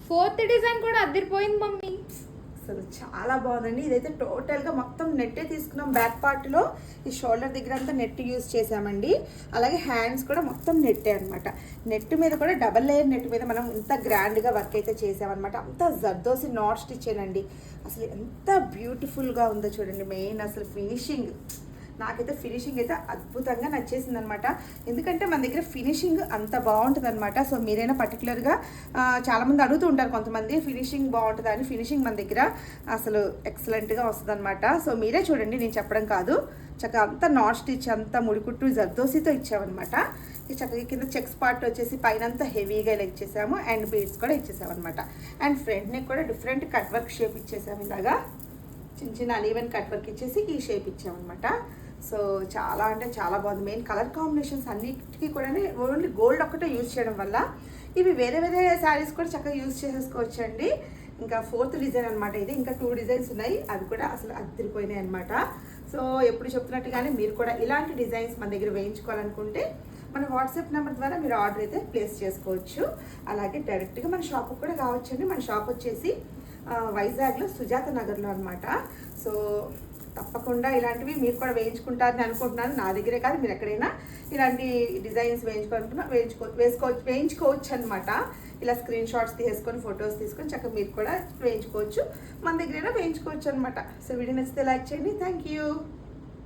Fourth design కూడా అదిరిపోయింది mummy. అసలు చాలా బాగుందండి. ఇదైతే టోటల్గా మొత్తం నెట్టే తీసుకున్నాం. బ్యాక్ పార్ట్లో ఈ షోల్డర్ దగ్గర అంతా నెట్ యూజ్ చేసామండి. అలాగే హ్యాండ్స్ కూడా మొత్తం నెట్టే అనమాట. నెట్ మీద కూడా డబల్ లేయర్ నెట్ మీద మనం ఇంత గ్రాండ్గా వర్క్ అయితే చేసామన్నమాట. అంతా జర్దోసి నాట్ స్టిచ్చేనండి. అసలు ఎంత బ్యూటిఫుల్గా ఉందో చూడండి. మెయిన్ అసలు ఫినిషింగ్, నాకైతే ఫినిషింగ్ అయితే అద్భుతంగా నచ్చేసింది అనమాట. ఎందుకంటే మన దగ్గర ఫినిషింగ్ అంత బాగుంటుంది అనమాట. సో మీరైనా పర్టికులర్గా చాలామంది అడుగుతూ ఉంటారు కొంతమంది ఫినిషింగ్ బాగుంటుందా అని. ఫినిషింగ్ మన దగ్గర అసలు ఎక్సలెంట్గా వస్తుంది అనమాట. సో మీరే చూడండి, నేను చెప్పడం కాదు. చక్కగా అంతా నాట్ స్టిచ్, అంతా ముడికుట్టు జర్దోసితో ఇచ్చామన్నమాట. ఈ చక్కగా కింద చెక్స్ పార్ట్ వచ్చేసి పైన అంతా హెవీగా ఇలా ఇచ్చేసాము. అండ్ బీడ్స్ కూడా ఇచ్చేసామన్నమాట. అండ్ ఫ్రంట్ నెక్ కూడా డిఫరెంట్ కట్ వర్క్ షేప్ ఇచ్చేసాము. ఇలాగా చిన్న చిన్న అన్ఈవెన్ కట్ వర్క్ ఇచ్చేసి ఈ షేప్ ఇచ్చామన్నమాట. సో చాలా అంటే చాలా బాగుంది. మెయిన్ కలర్ కాంబినేషన్స్ అన్నిటికీ కూడా ఓన్లీ గోల్డ్ ఒక్కటే యూజ్ చేయడం వల్ల ఇవి వేరే వేరే శారీస్ కూడా చక్కగా యూజ్ చేసేసుకోవచ్చు అండి. ఇంకా ఫోర్త్ డిజైన్ అనమాట ఇది. ఇంకా 2 డిజైన్స్ ఉన్నాయి, అవి కూడా అసలు అదిరిపోయినాయి అనమాట. సో ఎప్పుడు చెప్తున్నట్టుగానే మీరు కూడా ఇలాంటి డిజైన్స్ మన దగ్గర వేయించుకోవాలనుకుంటే మన వాట్సాప్ నెంబర్ ద్వారా మీరు ఆర్డర్ అయితే ప్లేస్ చేసుకోవచ్చు. అలాగే డైరెక్ట్గా మన షాప్కి కూడా కావచ్చు అండి. మన షాప్ వచ్చేసి వైజాగ్లో సుజాత నగర్లో అనమాట. సో తప్పకుండా ఇలాంటివి మీరు కూడా వేయించుకుంటారని అనుకుంటున్నాను. నా దగ్గరే కాదు, మీరు ఎక్కడైనా ఇలాంటి డిజైన్స్ వేయించుకోవచ్చు అనమాట. ఇలా స్క్రీన్ షాట్స్ తీసుకొని ఫొటోస్ తీసుకొని చక్కగా మీరు కూడా వేయించుకోవచ్చు. మన దగ్గరైనా వేయించుకోవచ్చు అనమాట. సో వీడియో నచ్చితే లైక్ చేయండి. Thank you.